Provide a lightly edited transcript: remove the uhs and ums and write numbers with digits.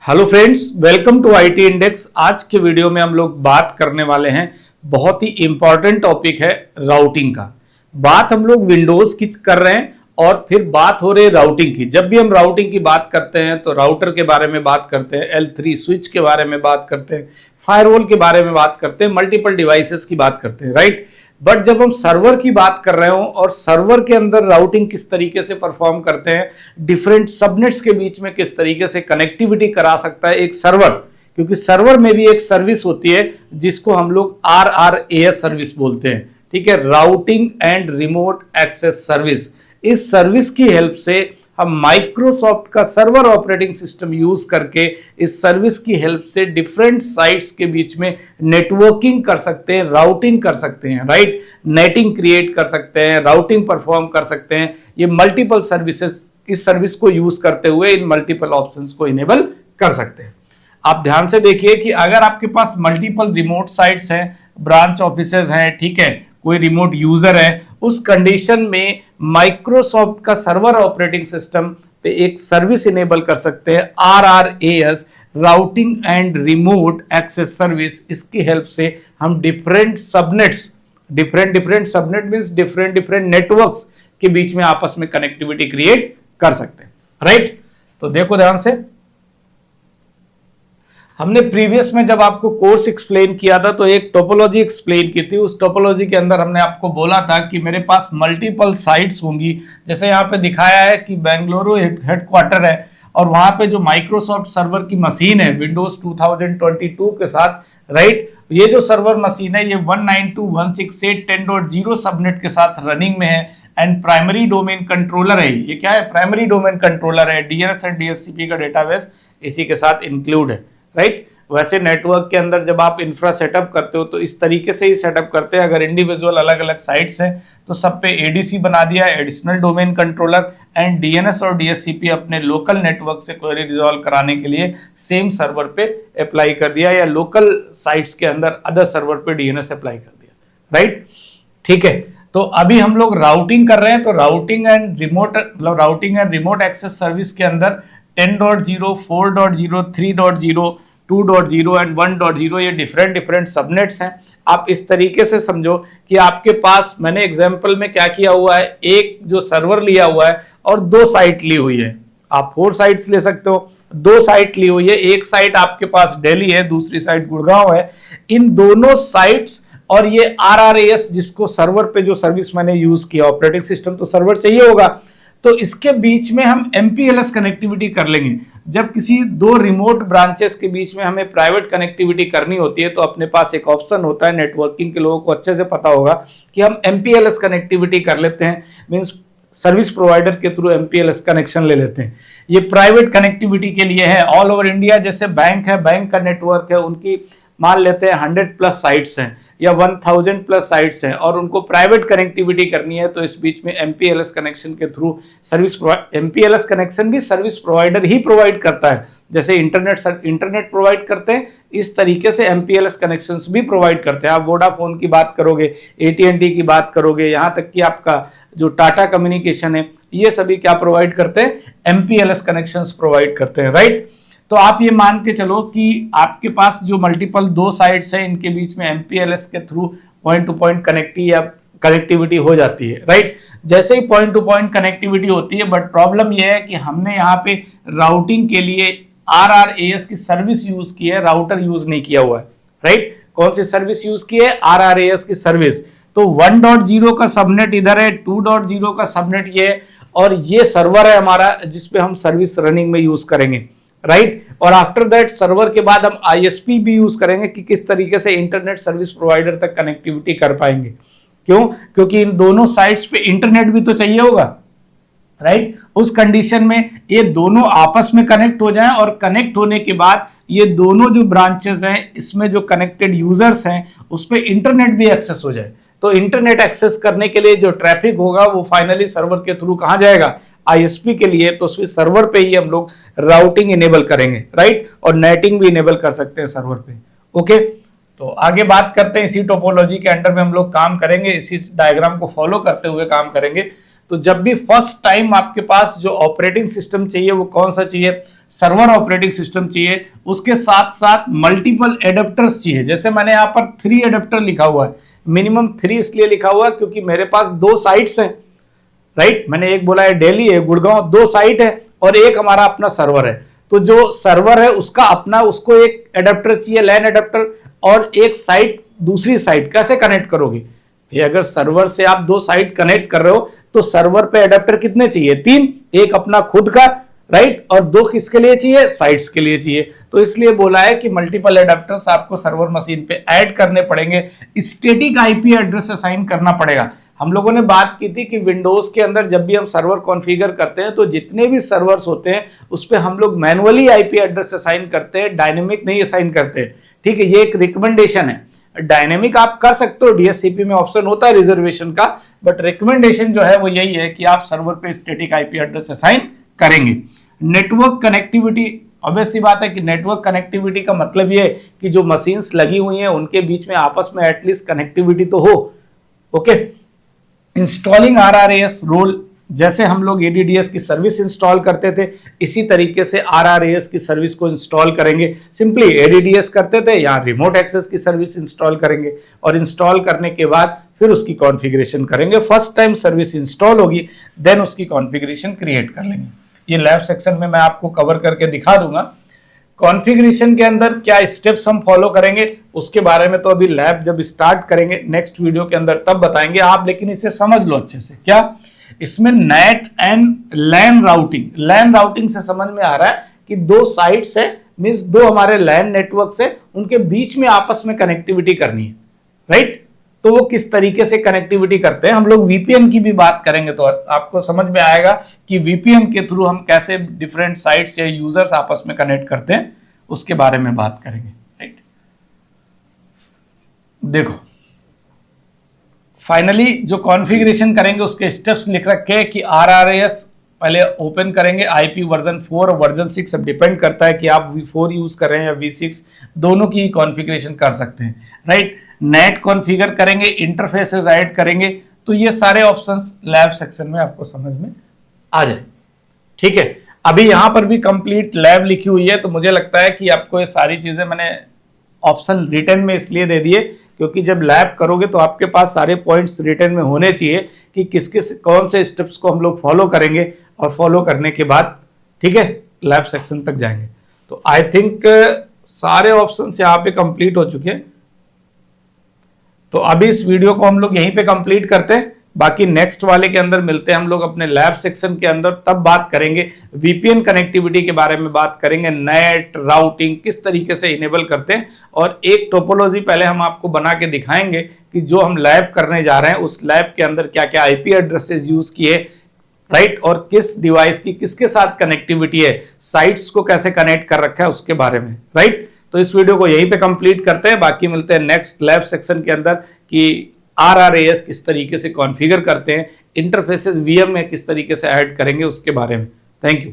Hello friends, welcome to IT index. आज के video में हम लोग बात करने वाले हैं, बहुत ही इंपॉर्टेंट टॉपिक है राउटिंग का। बात हम लोग विंडोज की कर रहे हैं और फिर बात हो रही है राउटिंग की। जब भी हम राउटिंग की बात करते हैं तो राउटर के बारे में बात करते हैं, L3 स्विच के बारे में बात करते हैं, फायरवॉल के बारे में बात करते हैं, मल्टीपल डिवाइसेस की बात करते हैं, राइट। बट जब हम सर्वर की बात कर रहे हो और सर्वर के अंदर राउटिंग किस तरीके से परफॉर्म करते हैं, डिफरेंट सबनेट्स के बीच में किस तरीके से कनेक्टिविटी करा सकता है एक सर्वर, क्योंकि सर्वर में भी एक सर्विस होती है जिसको हम लोग RRAS सर्विस बोलते हैं, ठीक है, routing and remote access service. इस सर्विस की हेल्प से हम माइक्रोसॉफ्ट का सर्वर ऑपरेटिंग सिस्टम यूज करके इस सर्विस की हेल्प से डिफरेंट साइट्स के बीच में नेटवर्किंग कर सकते हैं, राउटिंग कर सकते हैं, राइट। नेटिंग क्रिएट कर सकते हैं, राउटिंग परफॉर्म कर सकते हैं। ये मल्टीपल सर्विसेज, इस सर्विस को यूज करते हुए इन मल्टीपल ऑप्शंस को इनेबल कर सकते हैं। आप ध्यान से देखिए कि अगर आपके पास मल्टीपल रिमोट साइट्स हैं, ब्रांच ऑफिसेज हैं, ठीक है, कोई रिमोट यूजर है, उस कंडीशन में माइक्रोसॉफ्ट का सर्वर ऑपरेटिंग सिस्टम पे एक सर्विस इनेबल कर सकते हैं, RRAS, routing and remote access service. इसकी हेल्प से हम different subnets, different subnet means different networks के बीच में आपस में कनेक्टिविटी क्रिएट कर सकते हैं, राइट। तो देखो ध्यान से, हमने प्रीवियस में जब आपको कोर्स एक्सप्लेन किया था तो एक टोपोलॉजी एक्सप्लेन की थी। उस टोपोलॉजी के अंदर हमने आपको बोला था कि मेरे पास मल्टीपल साइट्स होंगी। जैसे यहाँ पे दिखाया है कि बेंगलुरु हेडक्वार्टर है और वहां पे जो माइक्रोसॉफ्ट सर्वर की मशीन है विंडोज 2022 के साथ, राइट, ये जो सर्वर मशीन है ये 192.168.10.0 सबनेट के साथ रनिंग में है एंड प्राइमरी डोमेन कंट्रोलर है। ये क्या है? प्राइमरी डोमेन कंट्रोलर है। DNS एंड DHCP का डेटाबेस इसी के साथ इंक्लूड है, राइट। वैसे नेटवर्क के अंदर जब आप इंफ्रा सेटअप करते हो तो इस तरीके से ही सेटअप करते हैं। अगर इंडिविजुअल अलग अलग साइट्स हैं तो सब पे ADC बना दिया, additional domain controller, and DNS और DHCP अपने लोकल नेटवर्क से क्वेरी रिजॉल्व कराने के लिए सेम सर्वर पे अप्लाई कर दिया, या लोकल साइट्स के अंदर अदर सर्वर पे DNS अप्लाई कर दिया, राइट, ठीक है। तो अभी हम लोग राउटिंग कर रहे हैं, तो routing and remote access service के अंदर 10.0, 4.0, 3.0, 2.0 एंड 1.0 ये डिफरेंट सबनेट्स हैं। आप इस तरीके से समझो कि आपके पास, मैंने एग्जांपल में क्या किया हुआ है, एक जो सर्वर लिया हुआ है और दो साइट ली हुई है। आप 4 साइट्स ले सकते हो, 2 साइट ली हुई है। एक साइट आपके पास दिल्ली है, दूसरी साइट गुड़गांव है। इन दोनों साइट्स और ये RRAS जिसको सर्वर पे जो सर्विस मैंने यूज किया, ऑपरेटिंग सिस्टम तो सर्वर चाहिए होगा, तो इसके बीच में हम MPLS कनेक्टिविटी कर लेंगे। जब किसी 2 रिमोट ब्रांचेस के बीच में हमें प्राइवेट कनेक्टिविटी करनी होती है तो अपने पास एक ऑप्शन होता है, नेटवर्किंग के लोगों को अच्छे से पता होगा कि हम MPLS कनेक्टिविटी कर लेते हैं, मींस सर्विस प्रोवाइडर के थ्रू MPLS कनेक्शन ले लेते हैं। ये प्राइवेट कनेक्टिविटी के लिए है। ऑल ओवर इंडिया जैसे बैंक है, बैंक का नेटवर्क है, उनकी मान लेते हैं 100+ साइट्स हैं या 1000+ साइट्स हैं और उनको प्राइवेट कनेक्टिविटी करनी है, तो इस बीच में MPLS कनेक्शन के थ्रू MPLS कनेक्शन भी सर्विस प्रोवाइडर ही प्रोवाइड करता है। जैसे इंटरनेट प्रोवाइड करते हैं, इस तरीके से MPLS कनेक्शंस भी प्रोवाइड करते हैं। आप वोडाफोन की बात करोगे, AT&T की बात करोगे, यहाँ तक कि आपका जो टाटा कम्युनिकेशन है, ये सभी क्या प्रोवाइड करते हैं? MPLS कनेक्शंस प्रोवाइड करते हैं, राइट। तो आप ये मान के चलो कि आपके पास जो मल्टीपल 2 साइट्स हैं, इनके बीच में MPLS के through point two point connectivity हो जाती है, राइट। जैसे ही पॉइंट टू पॉइंट कनेक्टिविटी होती है, बट प्रॉब्लम यह है कि हमने यहाँ पे राउटिंग के लिए RRAS की सर्विस यूज की है, राउटर यूज नहीं किया हुआ है, राइट। कौन सी सर्विस यूज की है? RRAS की सर्विस। तो 1.0 का सबनेट इधर है, 2.0 का सबनेट ये है, और ये सर्वर है हमारा जिसपे हम सर्विस रनिंग में यूज करेंगे, राइट। और आफ्टर दैट सर्वर के बाद हम ISP भी यूज करेंगे कि किस तरीके से इंटरनेट सर्विस प्रोवाइडर तक कनेक्टिविटी कर पाएंगे। क्यों? क्योंकि इन दोनों साइट्स पे इंटरनेट भी तो चाहिए होगा, राइट। उस कंडीशन में ये दोनों आपस में कनेक्ट हो जाएं और कनेक्ट होने के बाद ये दोनों जो ब्रांचेस हैं, इसमें जो कनेक्टेड यूजर्स हैं, उस पर इंटरनेट भी एक्सेस हो जाए। तो इंटरनेट एक्सेस करने के लिए जो ट्रैफिक होगा वो फाइनली सर्वर के थ्रू कहां जाएगा? ISP के लिए। तो उसमें सर्वर पे ही हम लोग राउटिंग इनेबल करेंगे, राइट, और नेटिंग भी इनेबल कर सकते हैं सर्वर पे। ओके, तो आगे बात करते हैं। इसी टोपोलॉजी के अंडर में हम लोग काम करेंगे, इसी डायग्राम को फॉलो करते हुए काम करेंगे। तो जब भी फर्स्ट टाइम आपके पास जो ऑपरेटिंग सिस्टम चाहिए वो कौन सा चाहिए, सर्वर ऑपरेटिंग सिस्टम चाहिए, उसके साथ साथ मल्टीपल एडेप्टर्स चाहिए। जैसे मैंने यहाँ पर 3 एडेप्टर लिखा हुआ है, मिनिमम 3 इसलिए लिखा हुआ है क्योंकि मेरे पास 2 साइट्स हैं, राइट। मैंने एक बोला है दिल्ली है, गुड़गांव, 2 साइट है और एक हमारा अपना सर्वर है। तो जो सर्वर है उसका अपना, उसको एक एडेप्टर चाहिए, लैन एडेप्टर, और एक साइट दूसरी साइट कैसे कनेक्ट करोगे? ये अगर सर्वर से आप 2 साइट कनेक्ट कर रहे हो तो सर्वर पे एडेप्टर कितने चाहिए? 3, एक अपना खुद का, राइट, और 2 किसके लिए चाहिए? साइट्स के लिए चाहिए। तो इसलिए बोला है कि मल्टीपल एडेप्टर्स आपको सर्वर मशीन पे ऐड करने पड़ेंगे, स्टैटिक आईपी एड्रेस असाइन करना पड़ेगा। हम लोगों ने बात की थी कि विंडोज के अंदर जब भी हम सर्वर कॉन्फ़िगर करते हैं तो जितने भी सर्वर्स होते हैं उस पर हम लोग मैनुअली आईपी एड्रेस असाइन करते हैं, डायनेमिक नहीं असाइन करते, ठीक है। ये एक रिकमेंडेशन है। डायनेमिक आप कर सकते हो, डीएससीपी में ऑप्शन होता है रिजर्वेशन का, बट रिकमेंडेशन जो है वो यही है कि आप सर्वर पे स्टैटिक आईपी एड्रेस असाइन करेंगे। नेटवर्क कनेक्टिविटी, ऑब्वियस सी बात है कि नेटवर्क कनेक्टिविटी का मतलब ये है कि जो मशीन्स लगी हुई हैं उनके बीच में आपस में एटलीस्ट कनेक्टिविटी तो हो, ओके। इंस्टॉलिंग आरआरएएस रोल, जैसे हम लोग एडीडीएस की सर्विस इंस्टॉल करते थे इसी तरीके से आरआरएएस की सर्विस को इंस्टॉल करेंगे। सिंपली एडीडीएस करते थे, यहाँ रिमोट एक्सेस की सर्विस इंस्टॉल करेंगे और इंस्टॉल करने के बाद फिर उसकी कॉन्फ़िगरेशन करेंगे। फर्स्ट टाइम सर्विस इंस्टॉल होगी देन उसकी कॉन्फ़िगरेशन क्रिएट कर लेंगे। ये लैब सेक्शन में मैं आपको कवर करके दिखा दूंगा। कॉन्फ़िगरेशन के अंदर क्या स्टेप्स हम फॉलो करेंगे उसके बारे में तो अभी लैब जब स्टार्ट करेंगे नेक्स्ट वीडियो के अंदर तब बताएंगे आप, लेकिन इसे समझ लो अच्छे से। क्या इसमें नेट एंड लैन राउटिंग से समझ में आ रहा है कि 2 साइट्स है, मींस 2 हमारे लैन नेटवर्क से, उनके बीच में आपस में कनेक्टिविटी करनी है, राइट। तो वो किस तरीके से कनेक्टिविटी करते हैं, हम लोग वीपीएन की भी बात करेंगे तो आपको समझ में आएगा कि वीपीएन के थ्रू हम कैसे डिफरेंट साइट्स या यूजर्स आपस में कनेक्ट करते हैं, उसके बारे में बात करेंगे, राइट। देखो फाइनली जो कॉन्फ़िगरेशन करेंगे उसके स्टेप्स लिख रखे हैं कि आरआरएएस पहले ओपन करेंगे, आईपी वर्जन 4 और वर्जन 6 अब डिपेंड करता है कि आप V4 यूज कर रहे हैं या V6, दोनों की कॉन्फ़िगरेशन कर सकते हैं, राइट। नेट कॉन्फ़िगर करेंगे, इंटरफेसेस ऐड करेंगे, तो ये सारे ऑप्शंस लैब सेक्शन में आपको समझ में आ जाए, ठीक है। अभी यहां पर भी कंप्लीट लैब लिखी हुई है, तो मुझे लगता है कि आपको ये सारी चीजें मैंने ऑप्शन रिटर्न में इसलिए दे दिए क्योंकि जब लैब करोगे तो आपके पास सारे पॉइंट्स रिटर्न में होने चाहिए कि किस किस कौन से स्टेप्स को हम लोग फॉलो करेंगे, और फॉलो करने के बाद, ठीक है, लैब सेक्शन तक जाएंगे। तो आई थिंक सारे ऑप्शंस यहाँ पे कंप्लीट हो चुके हैं। तो अभी इस वीडियो को हम लोग यहीं पे कंप्लीट करते हैं, बाकी नेक्स्ट वाले के अंदर मिलते हैं हम लोग अपने लैब सेक्शन के अंदर, तब बात करेंगे वीपीएन कनेक्टिविटी के बारे में, बात करेंगे नेट राउटिंग किस तरीके से इनेबल करते हैं, और एक टोपोलॉजी पहले हम आपको बना के दिखाएंगे कि जो हम लैब करने जा रहे हैं उस लैब के अंदर क्या क्या आईपी एड्रेसेस यूज किए, राइट, और किस डिवाइस की किसके साथ कनेक्टिविटी है, साइट्स को कैसे कनेक्ट कर रखा है उसके बारे में, राइट। तो इस वीडियो को यहीं पे कंप्लीट करते हैं, बाकी मिलते हैं नेक्स्ट लैब सेक्शन के अंदर कि आरआरएएस किस तरीके से कॉन्फ़िगर करते हैं, इंटरफेसेस वीएम में किस तरीके से ऐड करेंगे उसके बारे में। Thank you.